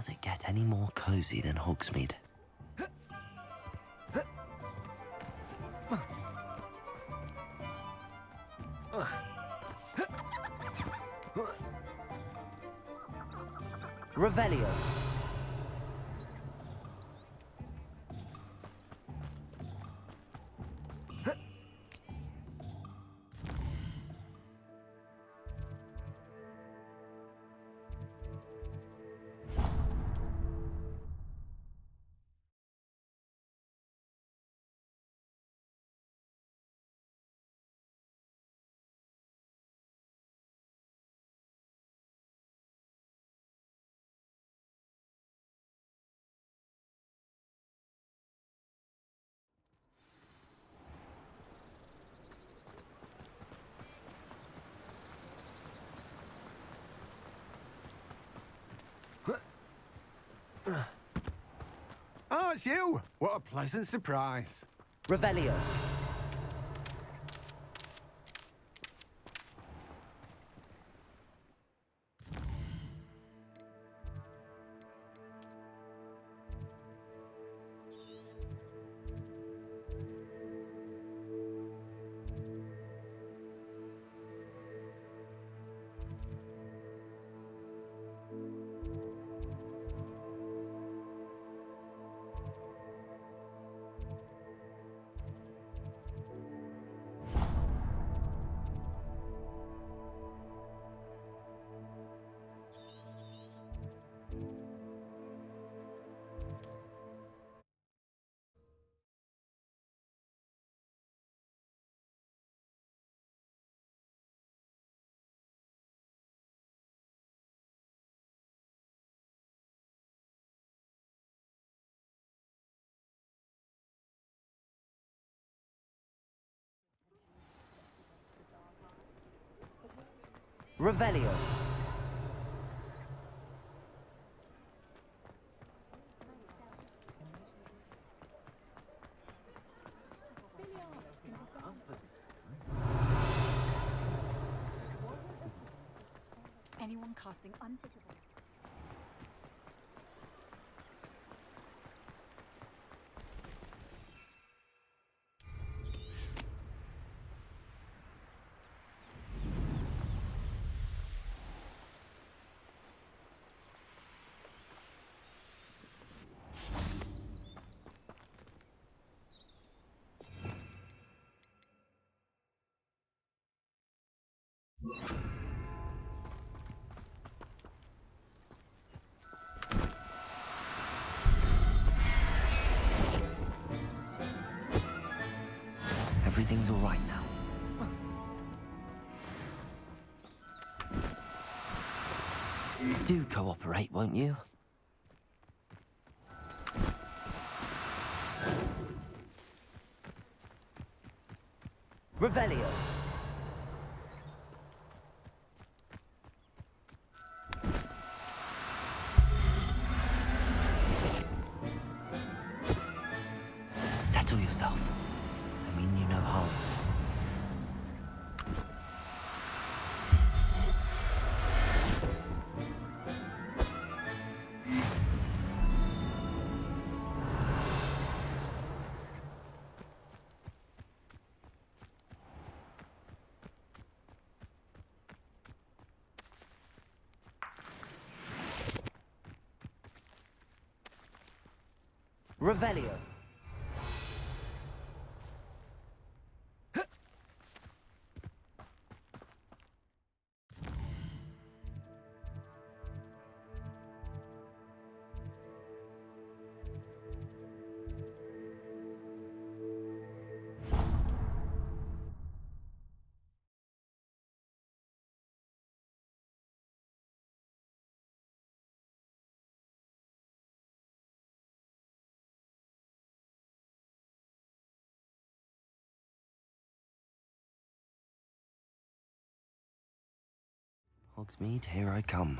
Does it get any more cozy than Hogsmeade? Revelio. Oh, it's you! What a pleasant surprise. Revelio. Revelio. Anyone casting untickable. Everything's all right now. Do cooperate, won't you? Revelio. Settle yourself. I mean you no harm. Revelio. Hogsmeade, here I come.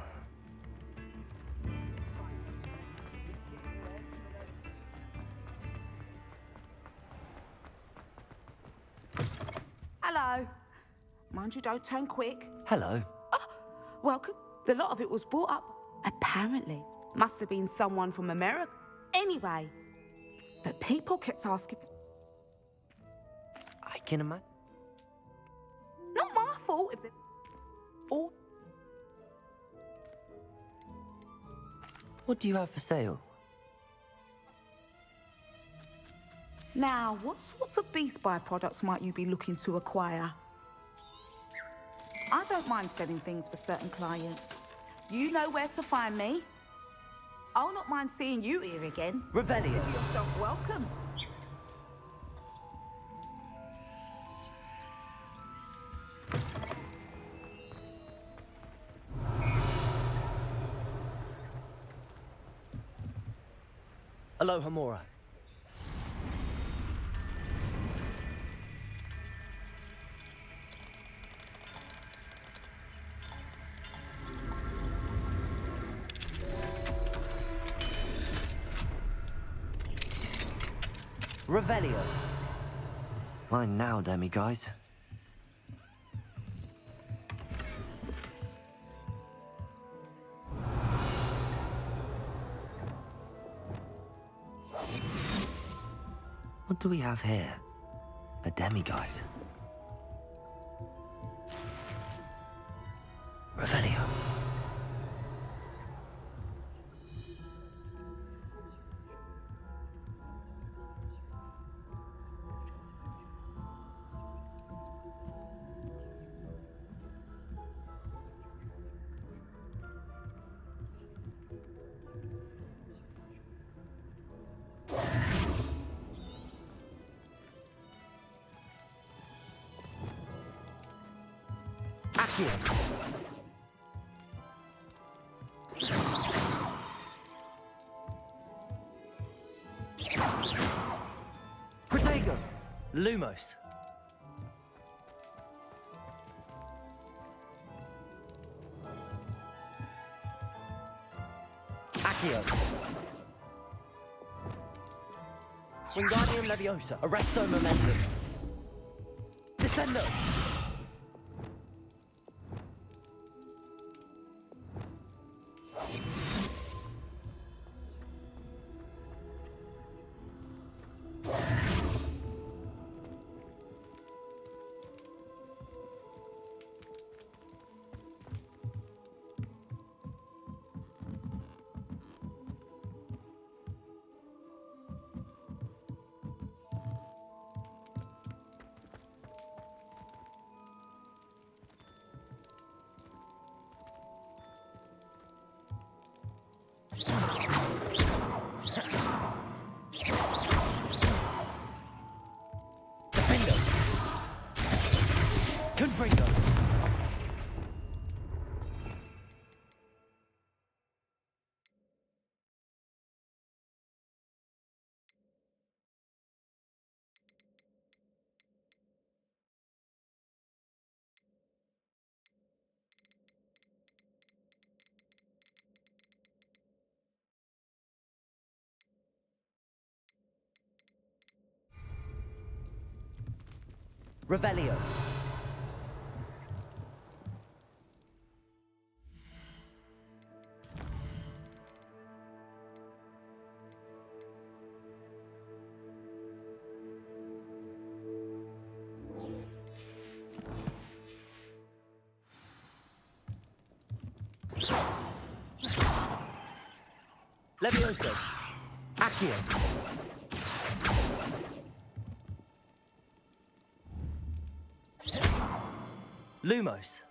Hello. Mind you don't turn quick. Hello. Welcome. The lot of it was brought up, apparently, Must have been someone from America. Anyway, but people kept asking. I can imagine. Not my fault if they... Oh, What do you have for sale? now, what sorts of beast byproducts might you be looking to acquire? I don't mind selling things for certain clients. You know where to find me. I'll not mind seeing you here again. Revelio. Consider yourself welcome. Aloha Mora. Revelio. Mine now, demi-guys. What do we have here? A demi-guise. Revelio. Accio. Protego. Lumos. Accio. Wingardium Leviosa. Arresto Momentum. Descendo. Defendo. Confringo. Revelio. Levioso. Accio. Lumos.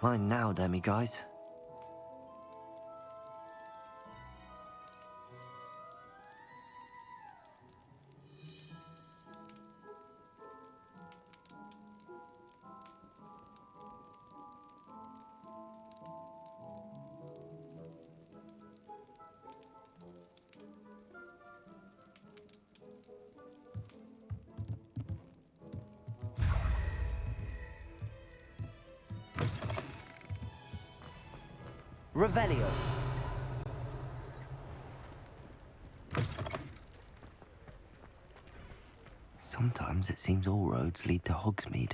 Mine now, demi guys. Revelio. Sometimes it seems all roads lead to Hogsmeade.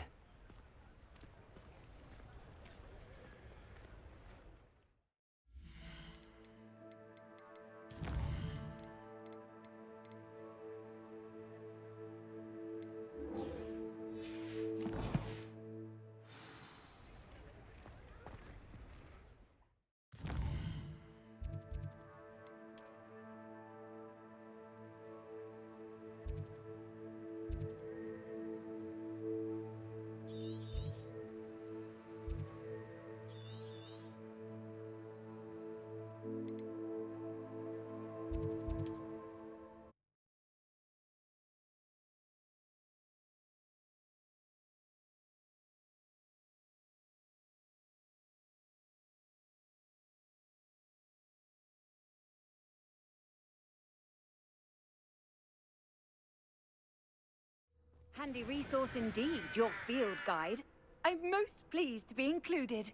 Handy resource indeed, your field guide. I'm most pleased to be included.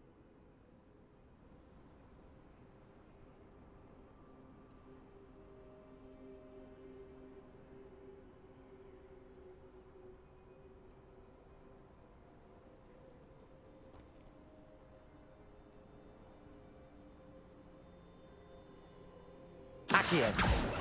Accio.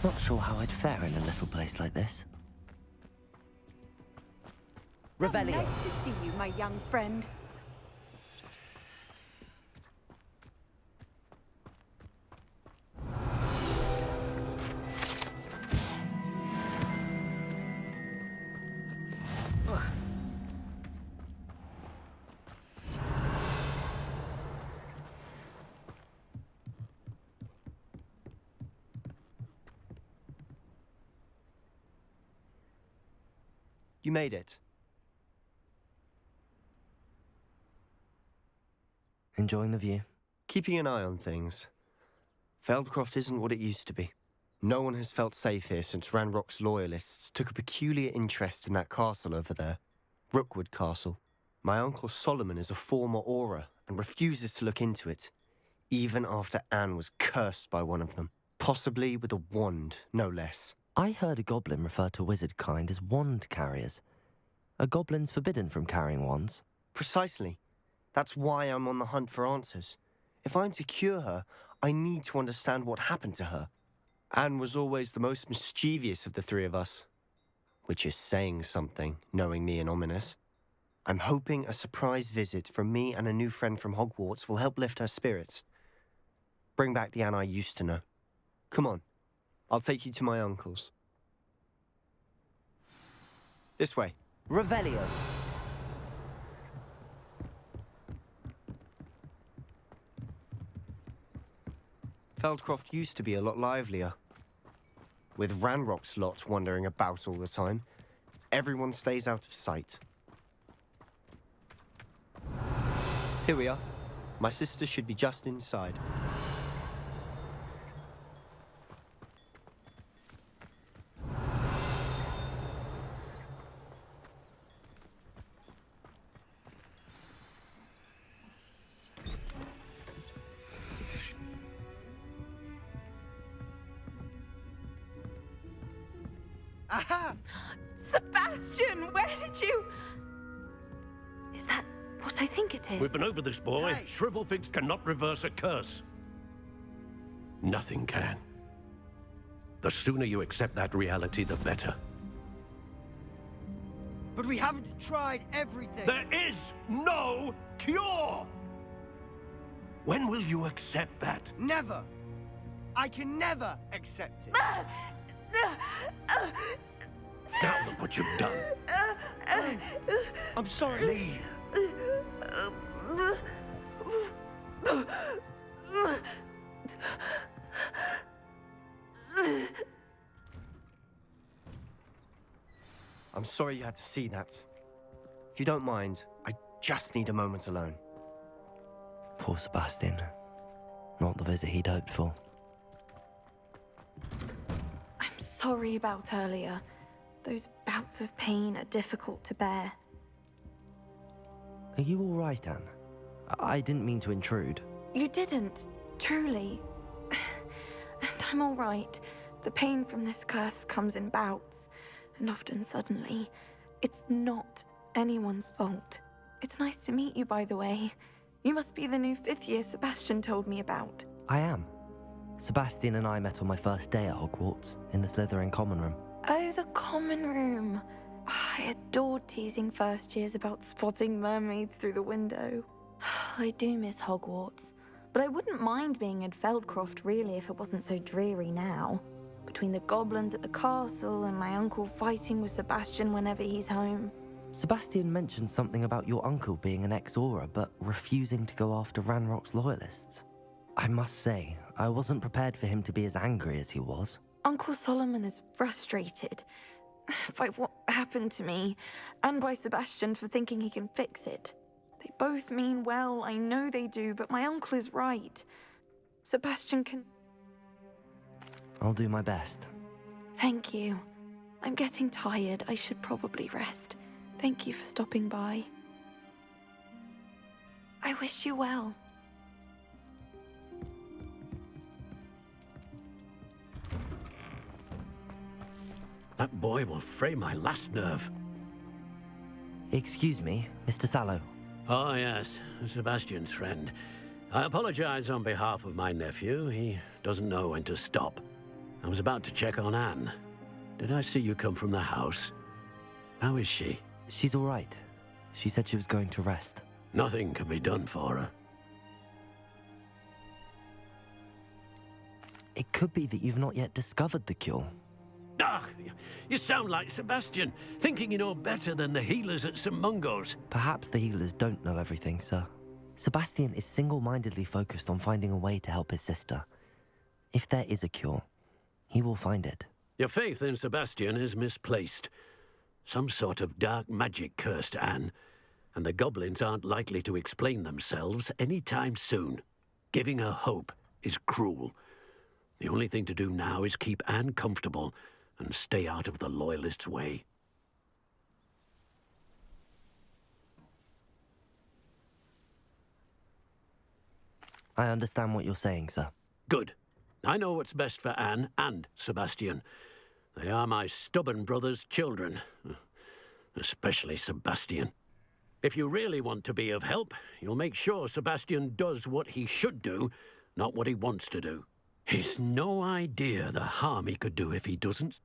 Not sure how I'd fare in a little place like this. Revelio. Nice to see you, my young friend. You made it. Enjoying the view? Keeping an eye on things. Feldcroft isn't what it used to be. No one has felt safe here since Ranrock's loyalists took a peculiar interest in that castle over there. Rookwood Castle. My uncle Solomon is a former Auror and refuses to look into it, even after Anne was cursed by one of them. Possibly with a wand, no less. I heard a goblin refer to wizard kind as wand carriers. Are goblins forbidden from carrying wands? Precisely. That's why I'm on the hunt for answers. If I'm to cure her, I need to understand what happened to her. Anne was always the most mischievous of the three of us. Which is saying something, knowing me and Ominous. I'm hoping a surprise visit from me and a new friend from Hogwarts will help lift her spirits. Bring back the Anne I used to know. Come on. I'll take you to my uncle's. This way. Revelio. Feldcroft used to be a lot livelier. With Ranrock's lot wandering about all the time, everyone stays out of sight. Here we are. My sister should be just inside. Aha! Sebastian, where did you... Is that what I think it is? We've been over this, boy. Hey. Shrivelfigs cannot reverse a curse. Nothing can. The sooner you accept that reality, the better. But we haven't tried everything. There is no cure! When will you accept that? Never. I can never accept it. Now look what you've done. I'm sorry. Leave. I'm sorry you had to see that. If you don't mind, I just need a moment alone. Poor Sebastian. Not the visit he'd hoped for. I'm sorry about earlier. Those bouts of pain are difficult to bear. Are you all right, Anne? I didn't mean to intrude. You didn't, truly. And I'm all right. The pain from this curse comes in bouts, and often suddenly. It's not anyone's fault. It's nice to meet you, by the way. You must be the new 5th year Sebastian told me about. I am. Sebastian and I met on my first day at Hogwarts, in the Slytherin common room. Oh, the common room. I adored teasing first years about spotting mermaids through the window. I do miss Hogwarts, but I wouldn't mind being in Feldcroft really if it wasn't so dreary now. Between the goblins at the castle and my uncle fighting with Sebastian whenever he's home. Sebastian mentioned something about your uncle being an ex-Auror, but refusing to go after Ranrock's loyalists. I must say, I wasn't prepared for him to be as angry as he was. Uncle Solomon is frustrated by what happened to me, and by Sebastian for thinking he can fix it. They both mean well, I know they do, but my uncle is right. Sebastian can... I'll do my best. Thank you. I'm getting tired. I should probably rest. Thank you for stopping by. I wish you well. That boy will fray my last nerve. Excuse me, Mr. Sallow. Oh, yes, Sebastian's friend. I apologize on behalf of my nephew. He doesn't know when to stop. I was about to check on Anne. Did I see you come from the house? How is she? She's all right. She said she was going to rest. Nothing can be done for her. It could be that you've not yet discovered the cure. Ah, you sound like Sebastian, thinking you know better than the healers at St. Mungo's. Perhaps the healers don't know everything, sir. Sebastian is single-mindedly focused on finding a way to help his sister. If there is a cure, he will find it. Your faith in Sebastian is misplaced. Some sort of dark magic cursed Anne, and the goblins aren't likely to explain themselves any time soon. Giving her hope is cruel. The only thing to do now is keep Anne comfortable and stay out of the Loyalists' way. I understand what you're saying, sir. Good. I know what's best for Anne and Sebastian. They are my stubborn brother's children. Especially Sebastian. If you really want to be of help, you'll make sure Sebastian does what he should do, not what he wants to do. He's no idea the harm he could do if he doesn't.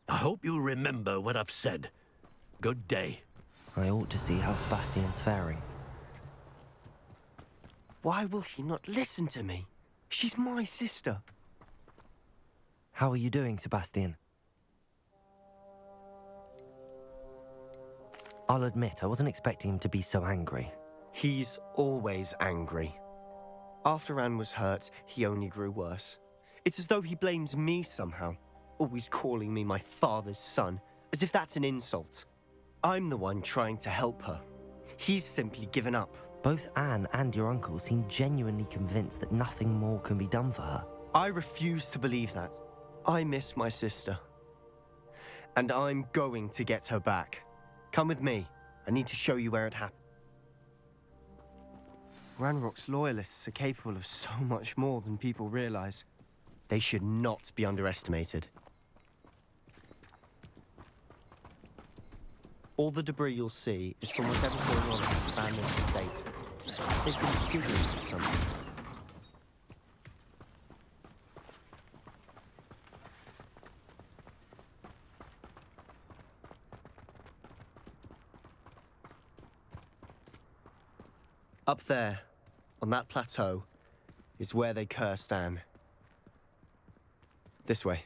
I hope you remember what I've said. Good day. I ought to see how Sebastian's faring. Why will he not listen to me? She's my sister. How are you doing, Sebastian? I'll admit, I wasn't expecting him to be so angry. He's always angry. After Anne was hurt, he only grew worse. It's as though he blames me somehow, always calling me my father's son, as if that's an insult. I'm the one trying to help her. He's simply given up. Both Anne and your uncle seem genuinely convinced that nothing more can be done for her. I refuse to believe that. I miss my sister. And I'm going to get her back. Come with me. I need to show you where it happened. Ranrock's loyalists are capable of so much more than people realize. They should not be underestimated. All the debris you'll see is from whatever's going on in the abandoned estate. They've been digging for something. Up there, on that plateau, is where they cursed Anne. This way.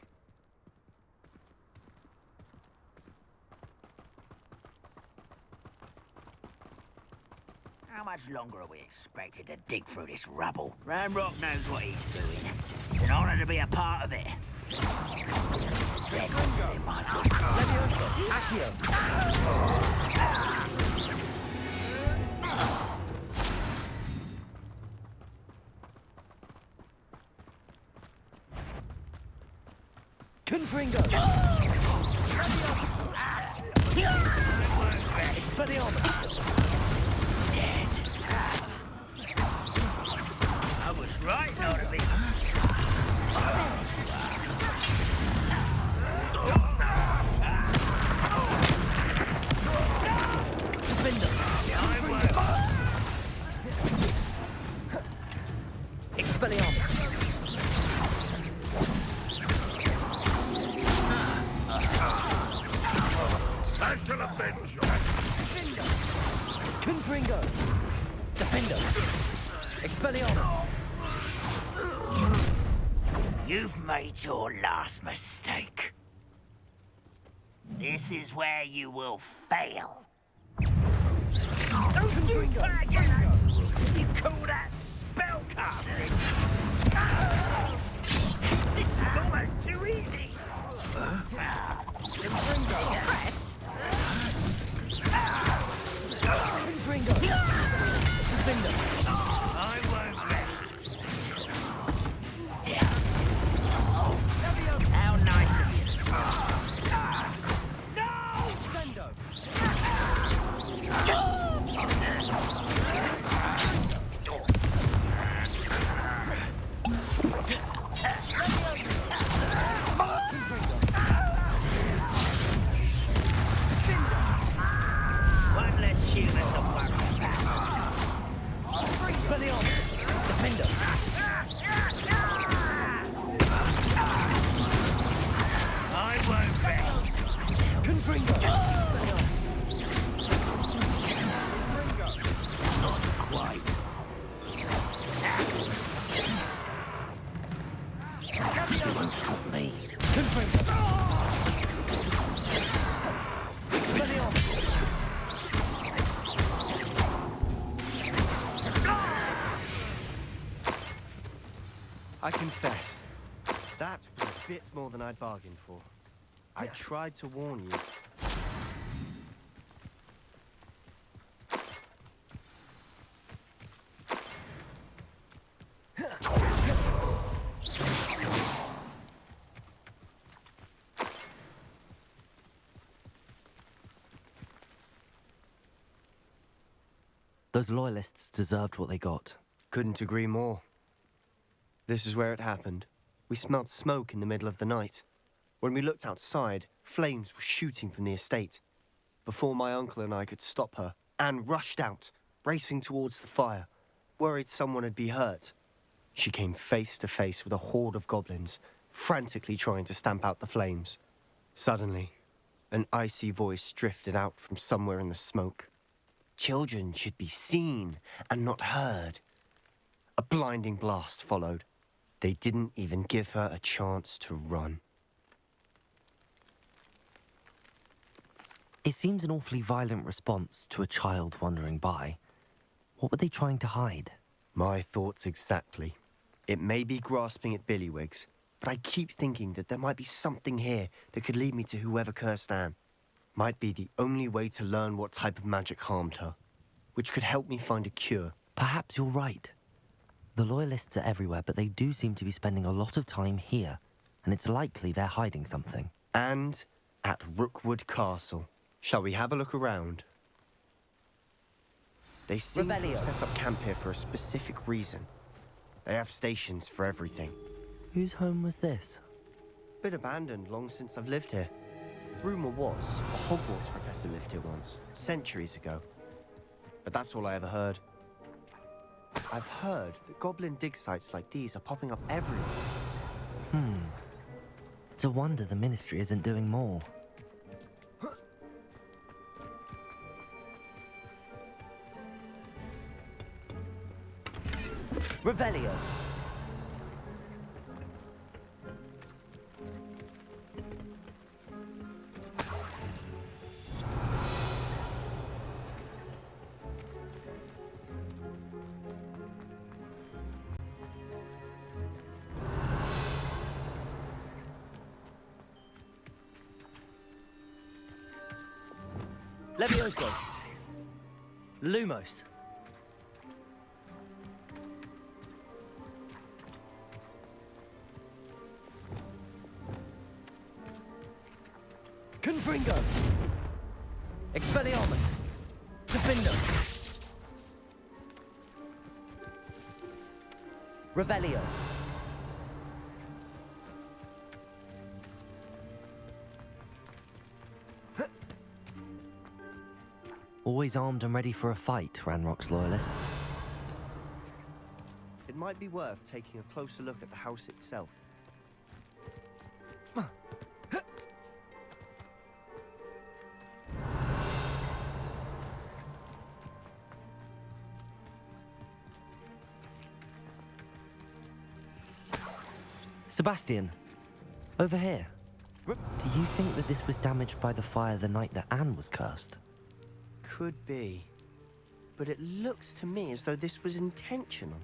How much longer are we expected to dig through this rubble? Ranrock knows what he's doing. It's an honor to be a part of it. Confringo! Expelliarmus! Dead. I was right not to be. Expelliarmus! I shall avenge you! Confringo! Defender! Expelliarmus! You've made your last mistake. This is where you will fail. Don't do that again! You call that spellcasting? This is almost too easy. Impressed? Confringo! Defender! I won't rest. Down. How nice of you to start. No! Sendo! One less human to worry about. Expelliarmus! Defender! I won't rest. Confringo! Expelliarmus! Not quite. You won't stop me. Confringo! Expelliarmus! I confess, that was a bit more than I'd bargained for. I tried to warn you. Those loyalists deserved what they got. Couldn't agree more. This is where it happened. We smelled smoke in the middle of the night. When we looked outside, flames were shooting from the estate. Before my uncle and I could stop her, Anne rushed out, racing towards the fire, worried someone had been hurt. She came face to face with a horde of goblins, frantically trying to stamp out the flames. Suddenly, an icy voice drifted out from somewhere in the smoke. Children should be seen and not heard. A blinding blast followed. They didn't even give her a chance to run. It seems an awfully violent response to a child wandering by. What were they trying to hide? My thoughts exactly. It may be grasping at Billywigs, but I keep thinking that there might be something here that could lead me to whoever cursed Anne. Might be the only way to learn what type of magic harmed her. which could help me find a cure. Perhaps you're right. The Loyalists are everywhere, but they do seem to be spending a lot of time here, and it's likely they're hiding something. And at Rookwood Castle. Shall we have a look around? They seem to have set up camp here for a specific reason. They have stations for everything. Whose home was this? Been abandoned long since I've lived here. Rumour was, a Hogwarts professor lived here once, centuries ago. But that's all I ever heard. I've heard that goblin dig sites like these are popping up everywhere. It's a wonder the Ministry isn't doing more. Revelio. Levioso. Lumos. Confringo. Expelliarmus. Defendo. Revelio. Always armed and ready for a fight, Ranrock's Loyalists. It might be worth taking a closer look at the house itself. Sebastian, over here. Do you think that this was damaged by the fire the night that Anne was cursed? Could be. But it looks to me as though this was intentional.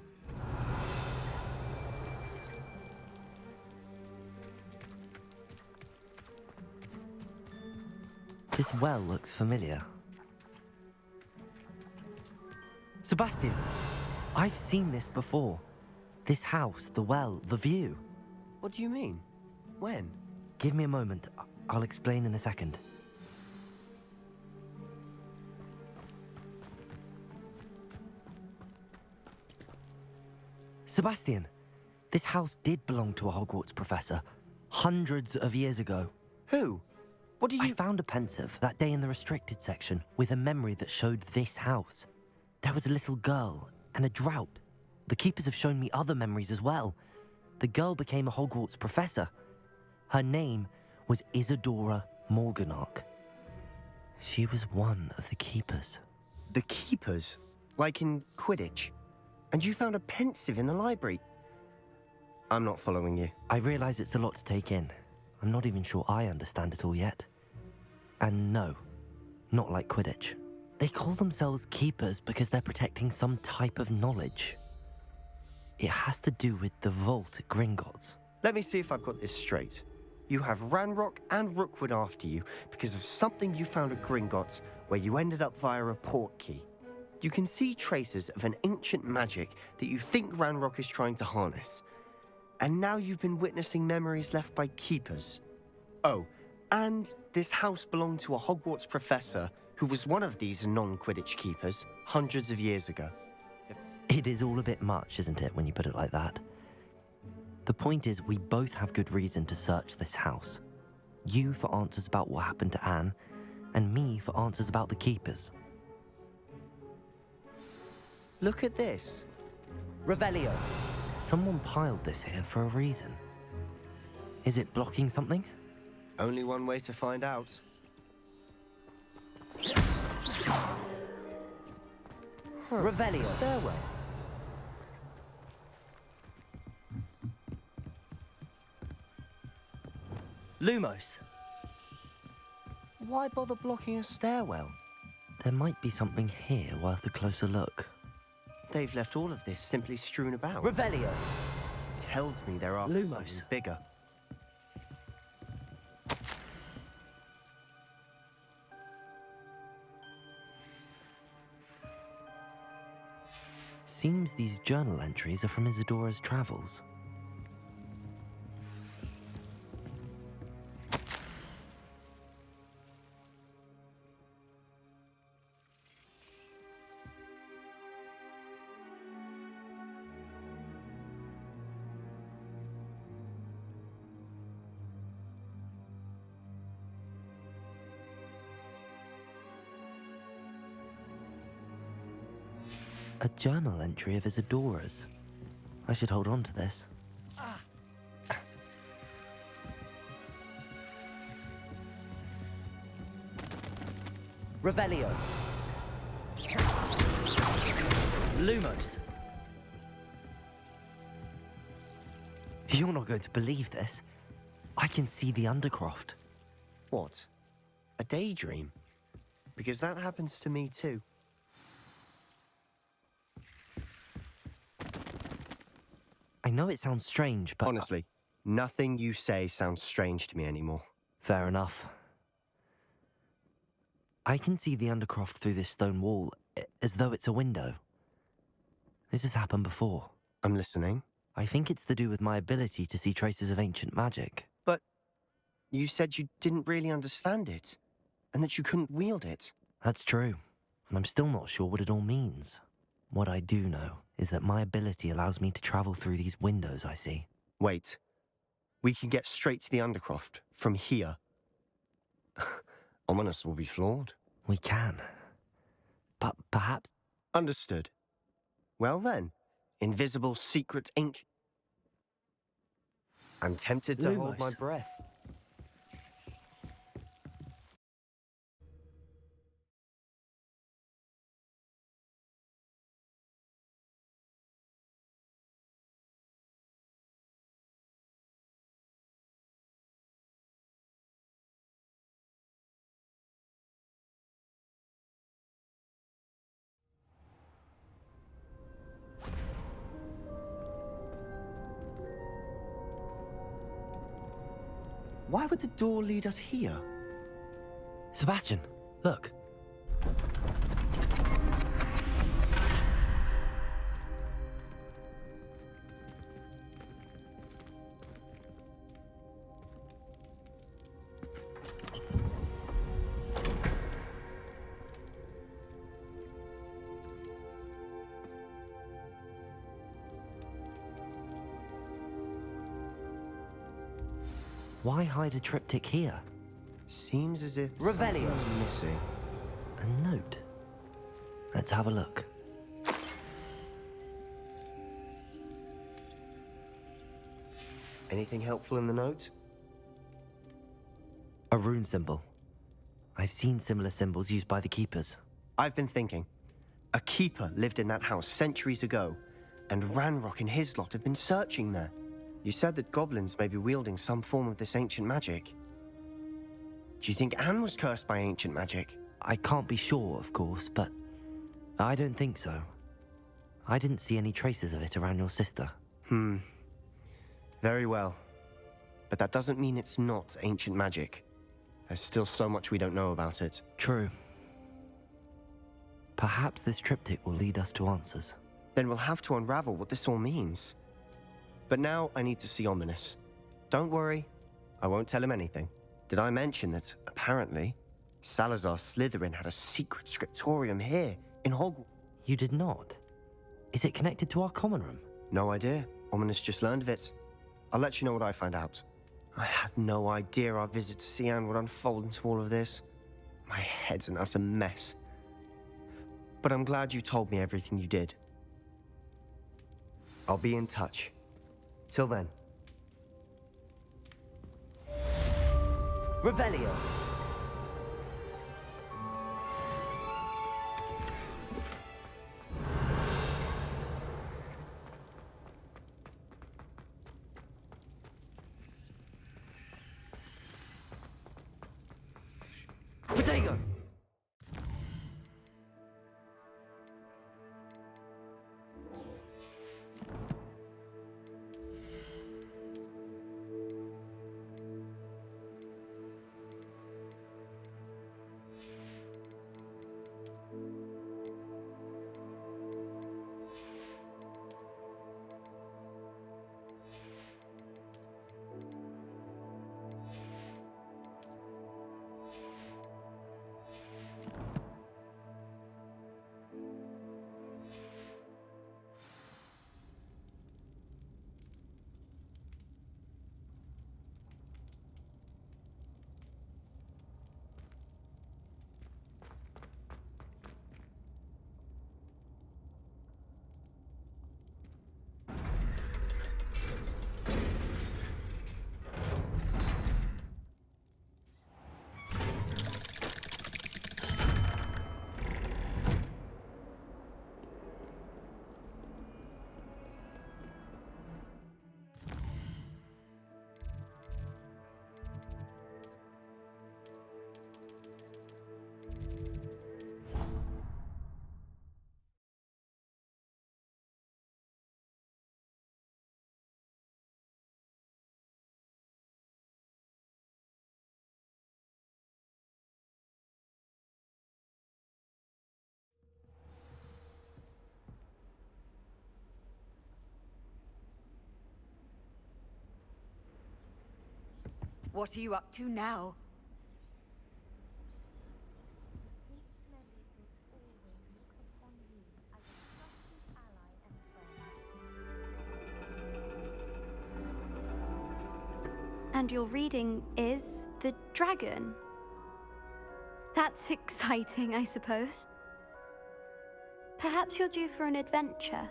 This well looks familiar. Sebastian, I've seen this before. This house, the well, the view. What do you mean? When? Give me a moment. I'll explain in a second. Sebastian, this house did belong to a Hogwarts professor, hundreds of years ago. Who? What do you— I found a pensive that day in the restricted section with a memory that showed this house. There was a little girl and a drought. The keepers have shown me other memories as well. The girl became a Hogwarts professor. Her name was Isadora Morganach. She was one of the keepers. The keepers? Like in Quidditch? And you found a pensive in the library? I'm not following you. I realize it's a lot to take in. I'm not even sure I understand it all yet. And no, not like Quidditch. They call themselves keepers because they're protecting some type of knowledge. It has to do with the vault at Gringotts. Let me see if I've got this straight. You have Ranrock and Rookwood after you because of something you found at Gringotts where you ended up via a portkey. You can see traces of an ancient magic that you think Ranrock is trying to harness. And now you've been witnessing memories left by keepers. Oh, and this house belonged to a Hogwarts professor who was one of these non-Quidditch keepers hundreds of years ago. It is all a bit much, isn't it, when you put it like that? The point is, we both have good reason to search this house. You for answers about what happened to Anne, and me for answers about the keepers. Look at this. Revelio. Someone piled this here for a reason. Is it blocking something? Only one way to find out. Revelio. Stairwell. Lumos. Why bother blocking a stairwell? There might be something here worth a closer look. They've left all of this simply strewn about. Revelio. Tells me they're after Lumos. something bigger. Seems these journal entries are from Isadora's travels. A journal entry of Isadora's. I should hold on to this. Revelio. Lumos. You're not going to believe this. I can see the Undercroft. What? A daydream? Because that happens to me too. I know it sounds strange, but... Honestly, nothing you say sounds strange to me anymore. Fair enough. I can see the Undercroft through this stone wall, as though it's a window. This has happened before. I'm listening. I think it's to do with my ability to see traces of ancient magic. But you said you didn't really understand it, and that you couldn't wield it. That's true, and I'm still not sure what it all means. What I do know is that my ability allows me to travel through these windows I see. Wait. We can get straight to the Undercroft from here. Ominous will be flawed. We can. But perhaps... Understood. Well then, invisible, secret, ancient... I'm tempted to hold my breath. Why would the door lead us here? Sebastian, look. Why hide a triptych here? Seems as if Revelio. something's missing. A note. Let's have a look. Anything helpful in the note? A rune symbol. I've seen similar symbols used by the keepers. I've been thinking. A keeper lived in that house centuries ago, and Ranrock and his lot have been searching there. You said that goblins may be wielding some form of this ancient magic. Do you think Anne was cursed by ancient magic? I can't be sure, of course, but I don't think so. I didn't see any traces of it around your sister. Very well. But that doesn't mean it's not ancient magic. There's still so much we don't know about it. True. Perhaps this triptych will lead us to answers. Then we'll have to unravel what this all means. But now I need to see Ominous. Don't worry, I won't tell him anything. Did I mention that, apparently, Salazar Slytherin had a secret scriptorium here in Hogwarts? You did not? Is it connected to our common room? No idea. Ominous just learned of it. I'll let you know what I find out. I had no idea our visit to Cian would unfold into all of this. My head's an utter mess. But I'm glad you told me everything you did. I'll be in touch. Till then. Revelio. Potato. What are you up to now? And your reading is The Dragon. That's exciting, I suppose. Perhaps you're due for an adventure.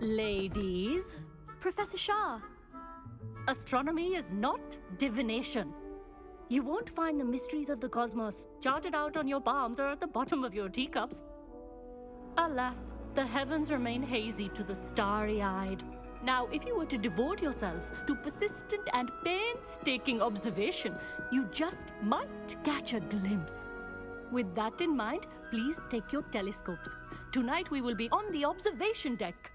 Ladies, Professor Shah. astronomy is not divination. You won't find the mysteries of the cosmos charted out on your palms or at the bottom of your teacups. Alas, the heavens remain hazy to the starry-eyed. Now, if you were to devote yourselves to persistent and painstaking observation, you just might catch a glimpse. With that in mind, please take your telescopes. Tonight we will be on the observation deck.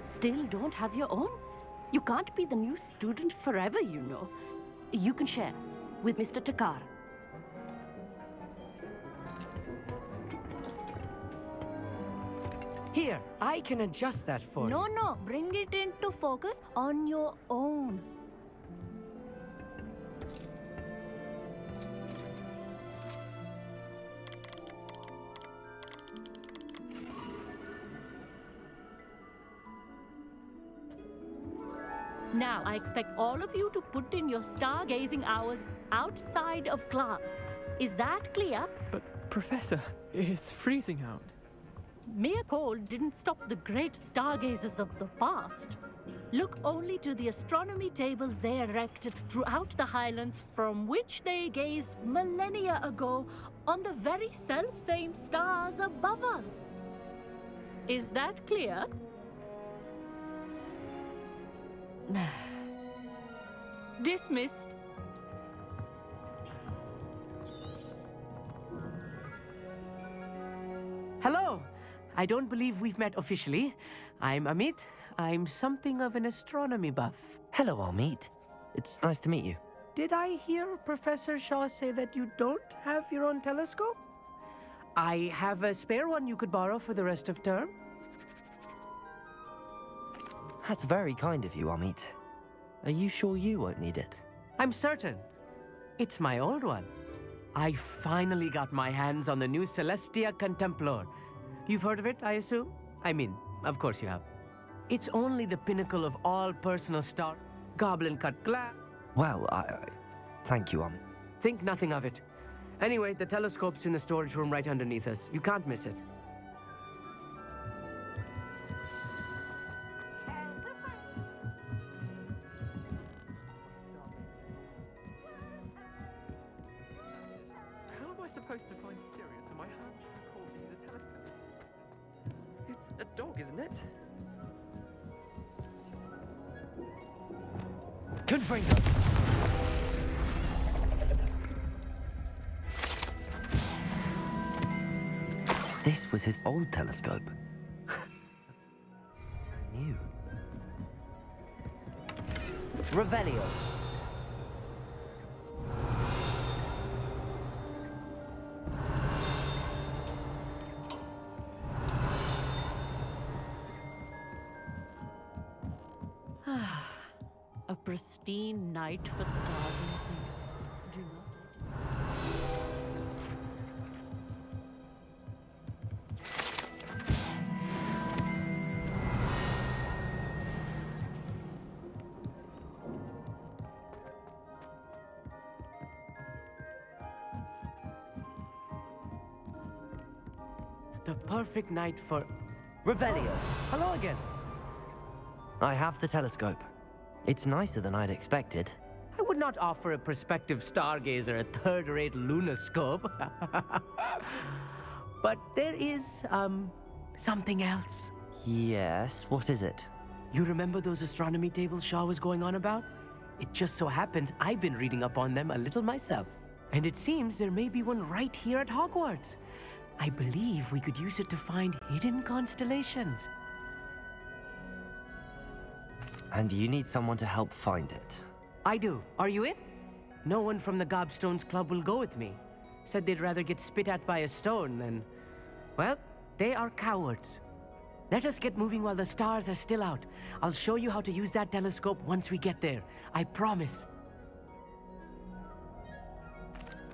Still don't have your own? You can't be the new student forever, you know. You can share with Mr. Takar. Here, I can adjust that for you. No, bring it into focus on your own. Now, I expect all of you to put in your stargazing hours outside of class. Is that clear? But, Professor, it's freezing out. Mere cold didn't stop the great stargazers of the past. Look only to the astronomy tables they erected throughout the highlands from which they gazed millennia ago on the very self-same stars above us. Is that clear? Dismissed. Hello. I don't believe we've met officially. I'm Amit. I'm something of an astronomy buff. Hello, Amit. It's nice to meet you. Did I hear Professor Shaw say that you don't have your own telescope? I have a spare one you could borrow for the rest of term. That's very kind of you, Amit. Are you sure you won't need it? I'm certain. It's my old one. I finally got my hands on the new Celestia Contemplar. You've heard of it, I assume? I mean, of course you have. It's only the pinnacle of all personal star. Goblin-cut glass. Well, thank you, Amit. Think nothing of it. Anyway, the telescope's in the storage room right underneath us. You can't miss it. How am I supposed to find Sirius when my hands are caught in the telescope? It's a dog, isn't it? Confringo! This was his old telescope. New. Revelio. A pristine night for stargazing. Do not. The perfect night for... Revelio. Hello again. I have the telescope. It's nicer than I'd expected. I would not offer a prospective stargazer a third-rate lunoscope. But there is, something else. Yes, what is it? You remember those astronomy tables Shaw was going on about? It just so happens I've been reading up on them a little myself. And it seems there may be one right here at Hogwarts. I believe we could use it to find hidden constellations. And you need someone to help find it. I do. Are you in? No one from the Gobstones Club will go with me. Said they'd rather get spit at by a stone than... Well, they are cowards. Let us get moving while the stars are still out. I'll show you how to use that telescope once we get there. I promise.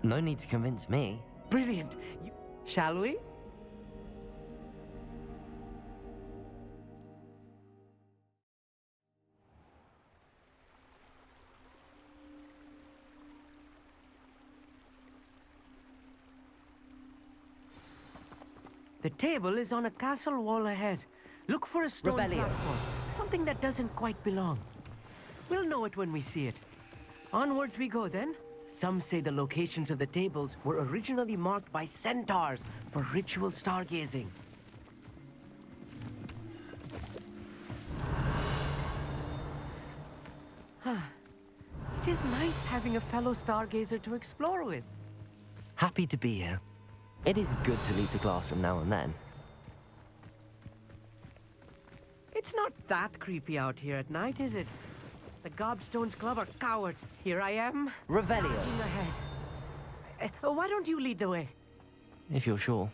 No need to convince me. Brilliant. Shall we? The table is on a castle wall ahead. Look for a stone Revelio. platform. Something that doesn't quite belong. We'll know it when we see it. Onwards we go then. Some say the locations of the tables were originally marked by centaurs for ritual stargazing. It is nice having a fellow stargazer to explore with. Happy to be here. It is good to leave the classroom now and then. It's not that creepy out here at night, is it? The Gobstones Club are cowards. Here I am. Revelio. Charging ahead. Why don't you lead the way? If you're sure.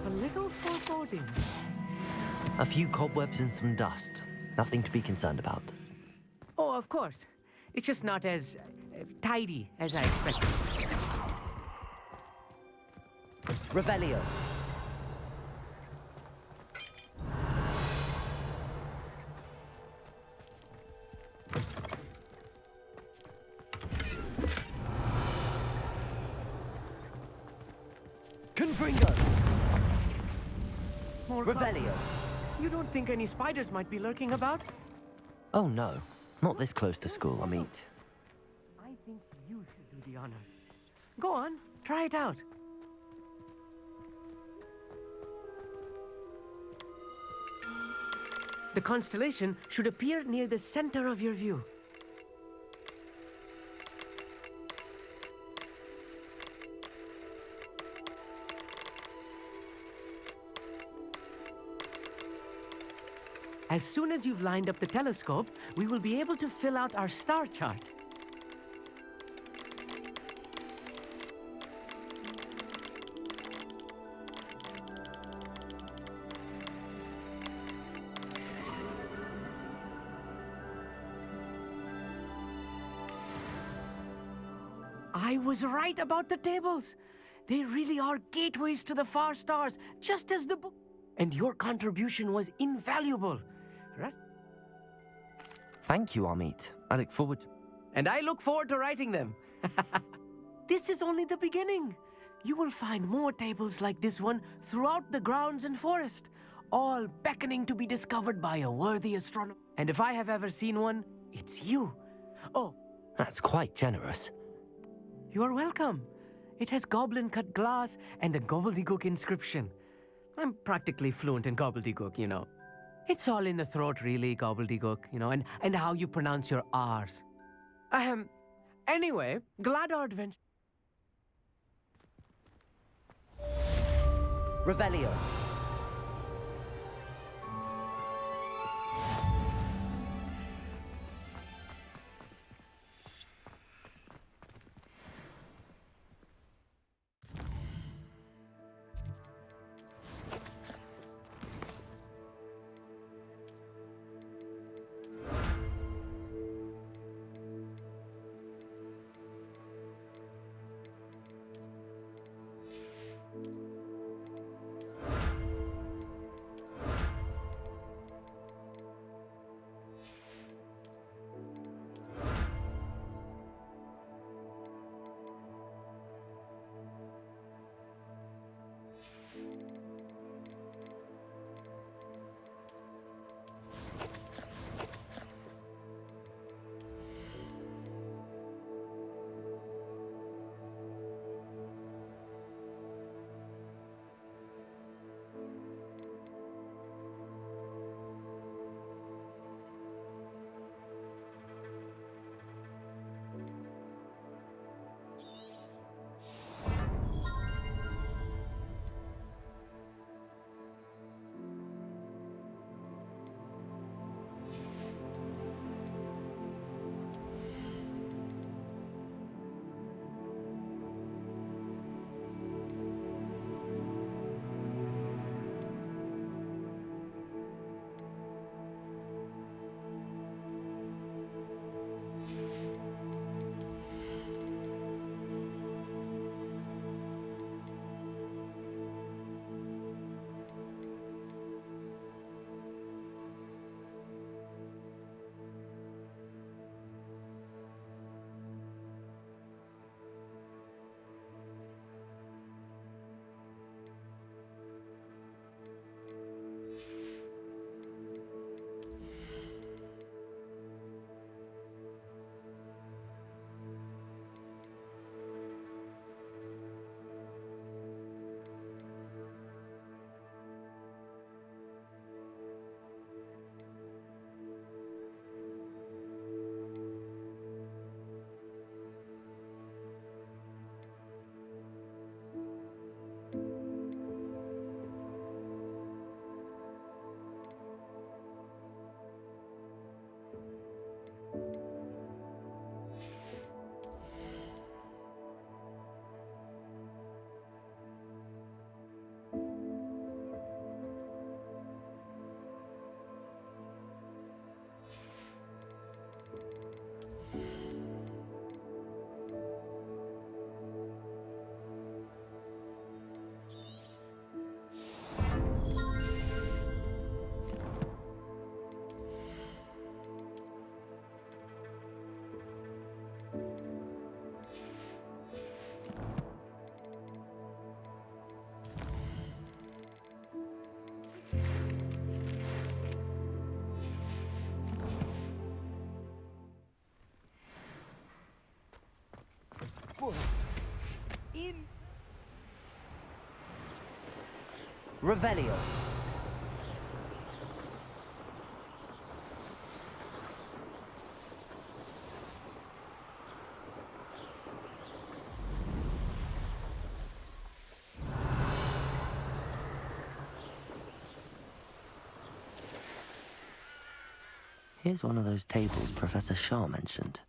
A little foreboding. A few cobwebs and some dust. Nothing to be concerned about. Oh, of course. It's just not as tidy as I expected. Revelio. Confringo. More Revelio. cobwebs. You don't think any spiders might be lurking about? Oh no, not this close to school, I mean. I think you should do the honors. Go on, try it out. The constellation should appear near the center of your view. As soon as you've lined up the telescope, we will be able to fill out our star chart. I was right about the tables. They really are gateways to the far stars, just as the book. And your contribution was invaluable. Thank you, Amit. I look forward to... And I look forward to writing them. This is only the beginning. You will find more tables like this one throughout the grounds and forest, all beckoning to be discovered by a worthy astronomer. And if I have ever seen one, it's you. Oh, That's quite generous. you are welcome. It has goblin-cut glass and a gobbledygook inscription. I'm practically fluent in gobbledygook, you know. It's all in the throat, really, gobbledygook, you know, and how you pronounce your R's. Anyway, glad our adventure... Revelio. Revelio. Here's one of those tables Professor Shah mentioned.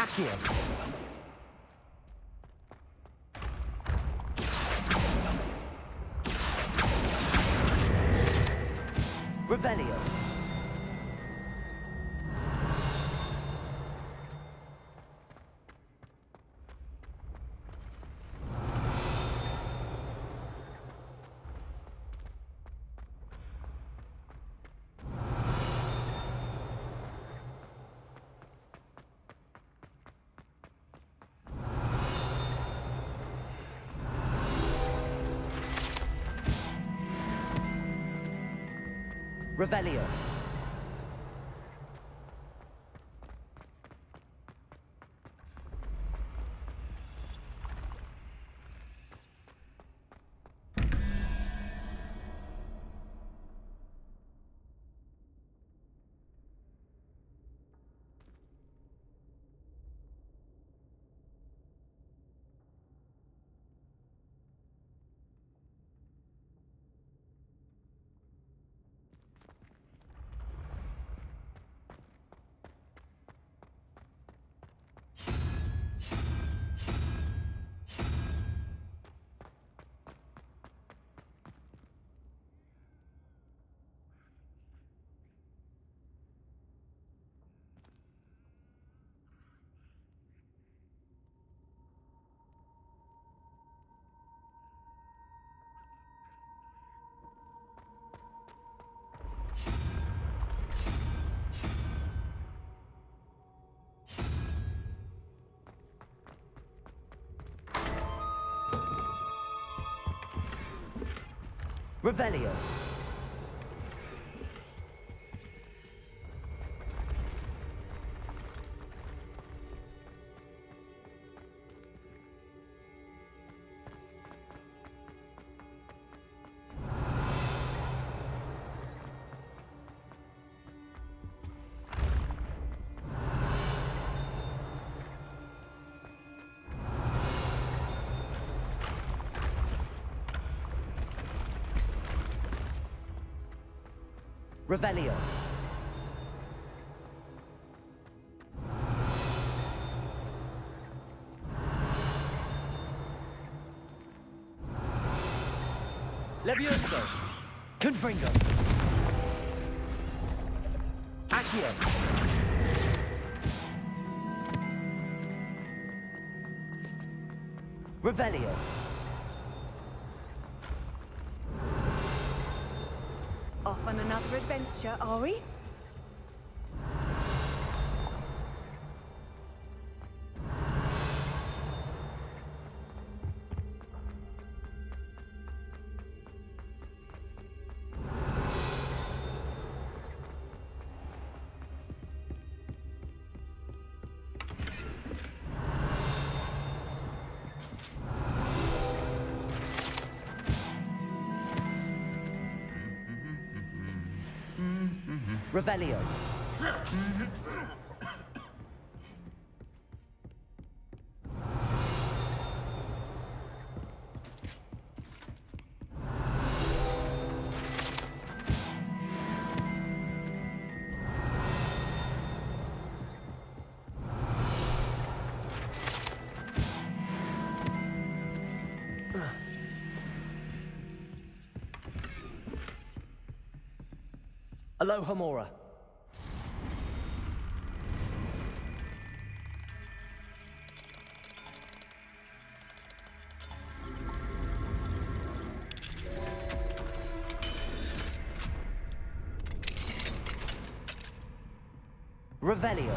Accio. Revelio. Revelio. Revelio. Revelio. Levioso. Confringo. Accio. Revelio. Off on another adventure, are we? Revelio. Aloha Mora. Revelio.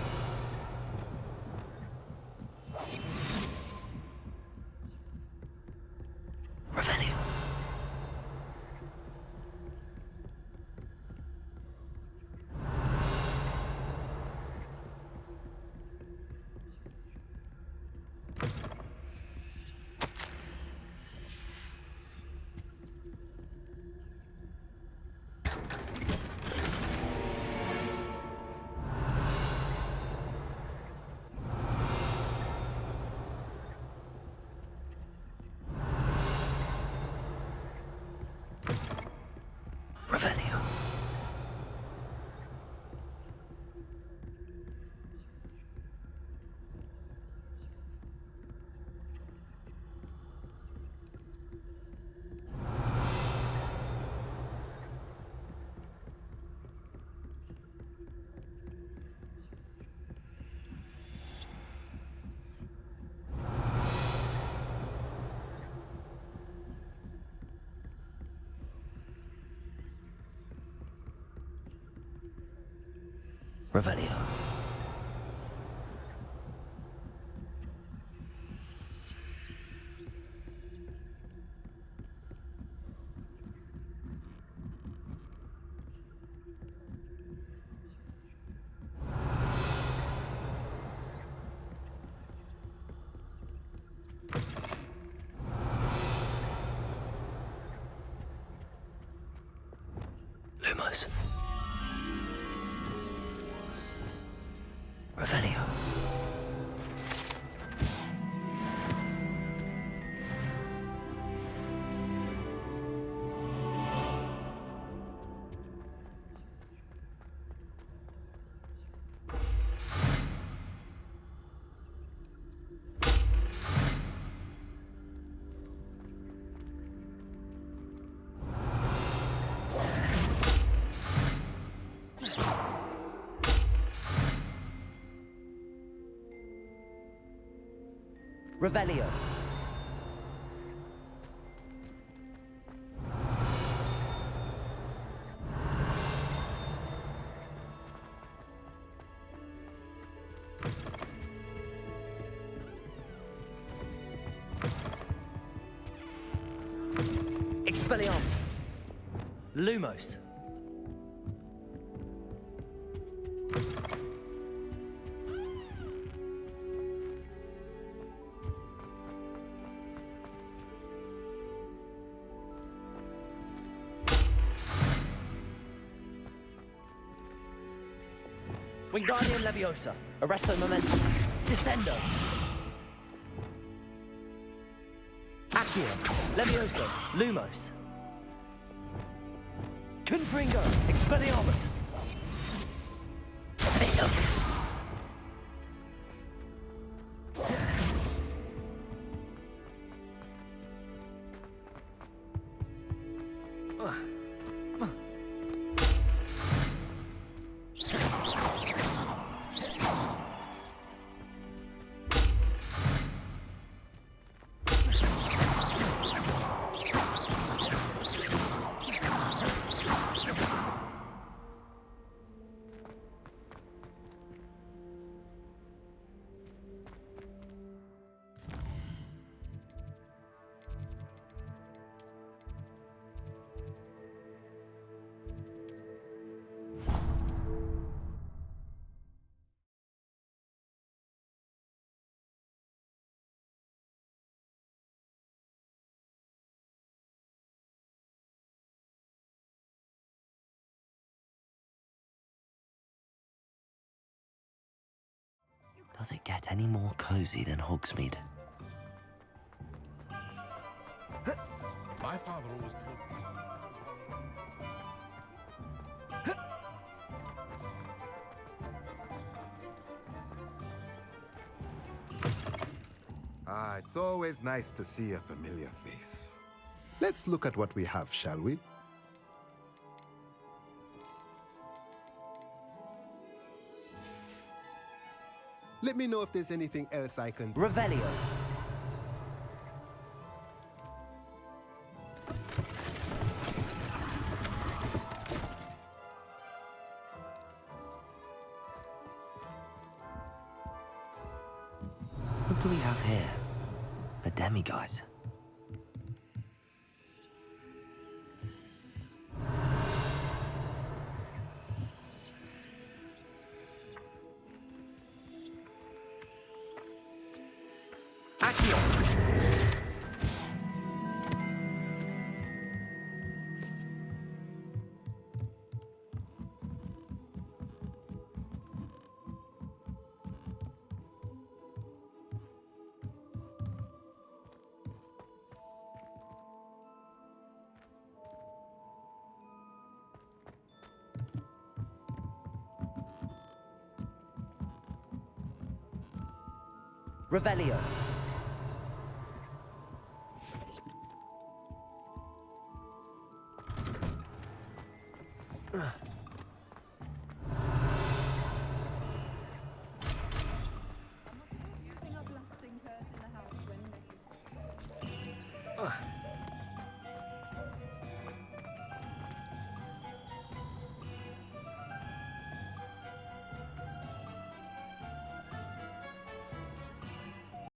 Revelio. Revelio. Lumos. Revelio. Revelio. Expelliarmus. Lumos. Wingardium Leviosa. Arresto Momentum. Descendo. Accio. Leviosa. Lumos. Confringo. Expelliarmus. Does it get any more cozy than Hogsmeade? My father always told me. Ah, it's always nice to see a familiar face. Let's look at what we have, shall we? Let me know if there's anything else I can do. Revelio. What do we have here? A demiguise. Revelio.